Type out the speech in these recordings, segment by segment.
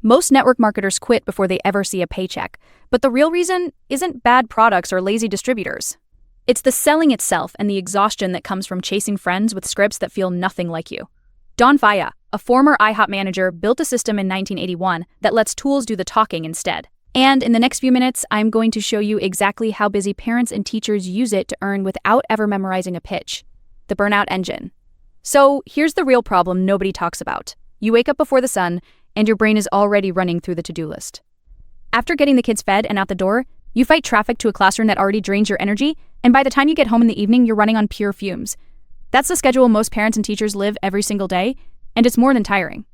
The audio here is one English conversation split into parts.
Most network marketers quit before they ever see a paycheck, but the real reason isn't bad products or lazy distributors. It's the selling itself and the exhaustion that comes from chasing friends with scripts that feel nothing like you. Don Failla, a former IHOP manager, built a system in 1981 that lets tools do the talking instead. And in the next few minutes, I'm going to show you exactly how busy parents and teachers use it to earn without ever memorizing a pitch. The burnout engine. So here's the real problem nobody talks about. You wake up before the sun, and your brain is already running through the to-do list. After getting the kids fed and out the door, you fight traffic to a classroom that already drains your energy, and by the time you get home in the evening, you're running on pure fumes. That's the schedule most parents and teachers live every single day, and it's more than tiring.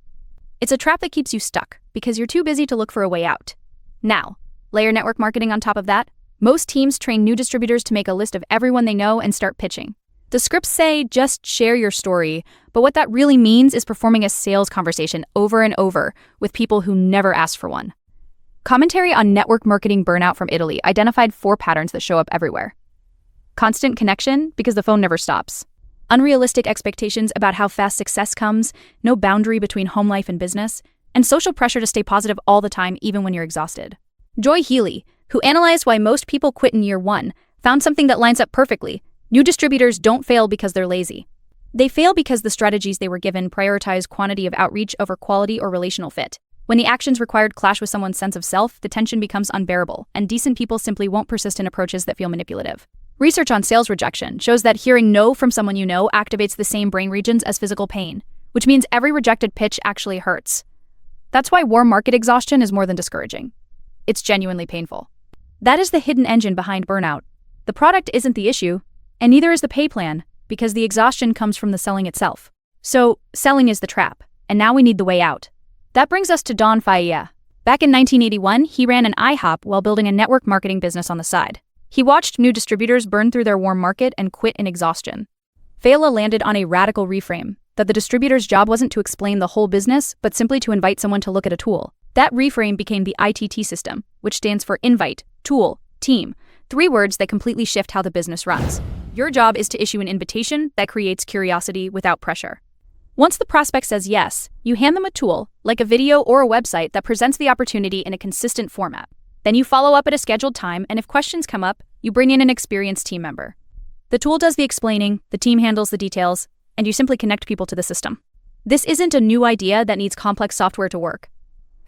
It's a trap that keeps you stuck because you're too busy to look for a way out. Now, layer network marketing on top of that. Most teams train new distributors to make a list of everyone they know and start pitching. The scripts say just share your story, but what that really means is performing a sales conversation over and over with people who never asked for one. Commentary on network marketing burnout from Italy identified 4 patterns that show up everywhere. Constant connection, because the phone never stops. Unrealistic expectations about how fast success comes, no boundary between home life and business, and social pressure to stay positive all the time even when you're exhausted. Joy Healy, who analyzed why most people quit in year 1, found something that lines up perfectly. New distributors don't fail because they're lazy. They fail because the strategies they were given prioritize quantity of outreach over quality or relational fit. When the actions required clash with someone's sense of self, the tension becomes unbearable, and decent people simply won't persist in approaches that feel manipulative. Research on sales rejection shows that hearing no from someone you know activates the same brain regions as physical pain, which means every rejected pitch actually hurts. That's why warm market exhaustion is more than discouraging. It's genuinely painful. That is the hidden engine behind burnout. The product isn't the issue, and neither is the pay plan, because the exhaustion comes from the selling itself. So, selling is the trap, and now we need the way out. That brings us to Don Failla. Back in 1981, he ran an IHOP while building a network marketing business on the side. He watched new distributors burn through their warm market and quit in exhaustion. Failla landed on a radical reframe, that the distributor's job wasn't to explain the whole business, but simply to invite someone to look at a tool. That reframe became the ITT System, which stands for invite, tool, team, 3 words that completely shift how the business runs. Your job is to issue an invitation that creates curiosity without pressure. Once the prospect says yes, you hand them a tool, like a video or a website that presents the opportunity in a consistent format. Then you follow up at a scheduled time, and if questions come up, you bring in an experienced team member. The tool does the explaining, the team handles the details, and you simply connect people to the system. This isn't a new idea that needs complex software to work.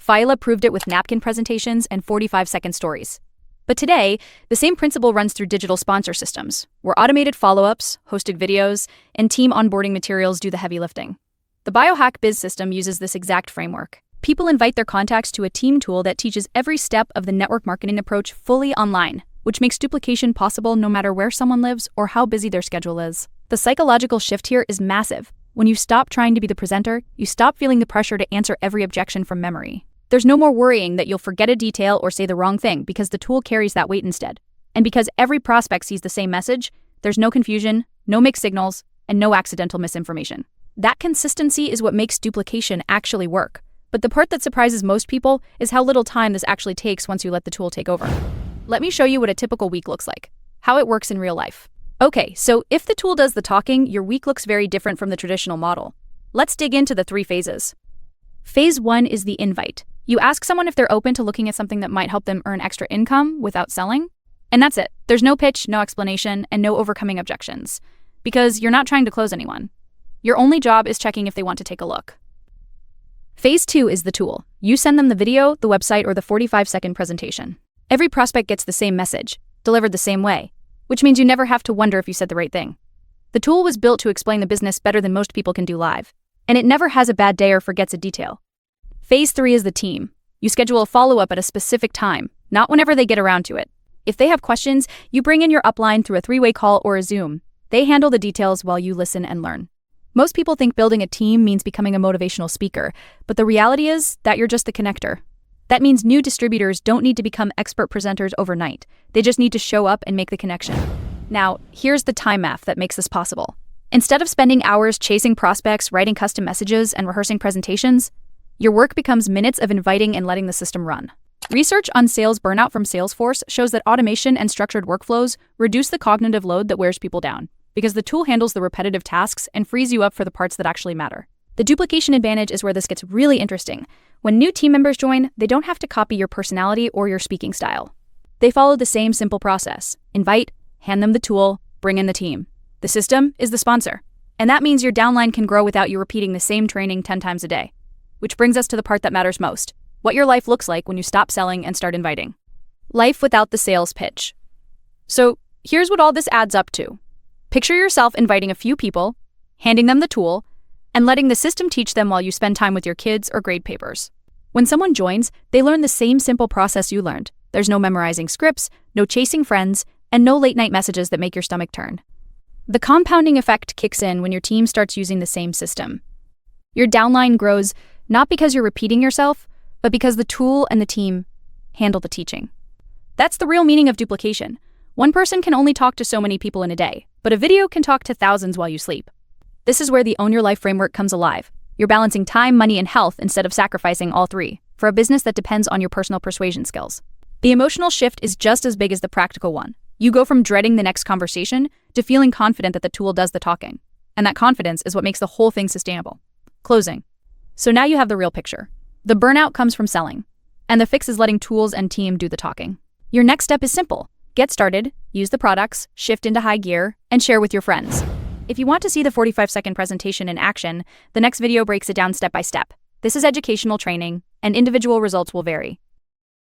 Failla proved it with napkin presentations and 45-second stories. But today, the same principle runs through digital sponsor systems, where automated follow-ups, hosted videos, and team onboarding materials do the heavy lifting. The Biohack Biz system uses this exact framework. People invite their contacts to a team tool that teaches every step of the network marketing approach fully online, which makes duplication possible no matter where someone lives or how busy their schedule is. The psychological shift here is massive. When you stop trying to be the presenter, you stop feeling the pressure to answer every objection from memory. There's no more worrying that you'll forget a detail or say the wrong thing because the tool carries that weight instead. And because every prospect sees the same message, there's no confusion, no mixed signals, and no accidental misinformation. That consistency is what makes duplication actually work. But the part that surprises most people is how little time this actually takes once you let the tool take over. Let me show you what a typical week looks like, how it works in real life. Okay, so if the tool does the talking, your week looks very different from the traditional model. Let's dig into the 3 phases. Phase 1 is the invite. You ask someone if they're open to looking at something that might help them earn extra income without selling. And that's it. There's no pitch, no explanation, and no overcoming objections. Because you're not trying to close anyone. Your only job is checking if they want to take a look. Phase 2 is the tool. You send them the video, the website, or the 45-second presentation. Every prospect gets the same message, delivered the same way, which means you never have to wonder if you said the right thing. The tool was built to explain the business better than most people can do live, and it never has a bad day or forgets a detail. Phase 3 is the team. You schedule a follow-up at a specific time, not whenever they get around to it. If they have questions, you bring in your upline through a 3-way call or a Zoom. They handle the details while you listen and learn. Most people think building a team means becoming a motivational speaker, but the reality is that you're just the connector. That means new distributors don't need to become expert presenters overnight. They just need to show up and make the connection. Now, here's the time math that makes this possible. Instead of spending hours chasing prospects, writing custom messages, and rehearsing presentations, your work becomes minutes of inviting and letting the system run. Research on sales burnout from Salesforce shows that automation and structured workflows reduce the cognitive load that wears people down, because the tool handles the repetitive tasks and frees you up for the parts that actually matter. The duplication advantage is where this gets really interesting. When new team members join, they don't have to copy your personality or your speaking style. They follow the same simple process. Invite, hand them the tool, bring in the team. The system is the sponsor. And that means your downline can grow without you repeating the same training 10 times a day. Which brings us to the part that matters most. What your life looks like when you stop selling and start inviting. Life without the sales pitch. So here's what all this adds up to. Picture yourself inviting a few people, handing them the tool, and letting the system teach them while you spend time with your kids or grade papers. When someone joins, they learn the same simple process you learned. There's no memorizing scripts, no chasing friends, and no late-night messages that make your stomach turn. The compounding effect kicks in when your team starts using the same system. Your downline grows not because you're repeating yourself, but because the tool and the team handle the teaching. That's the real meaning of duplication. One person can only talk to so many people in a day, but a video can talk to thousands while you sleep. This is where the Own Your Life framework comes alive. You're balancing time, money, and health instead of sacrificing all three for a business that depends on your personal persuasion skills. The emotional shift is just as big as the practical one. You go from dreading the next conversation to feeling confident that the tool does the talking. And that confidence is what makes the whole thing sustainable. Closing. So now you have the real picture. The burnout comes from selling, and the fix is letting tools and team do the talking. Your next step is simple. Get started, use the products, shift into high gear, and share with your friends. If you want to see the 45-second presentation in action, the next video breaks it down step by step. This is educational training, and individual results will vary.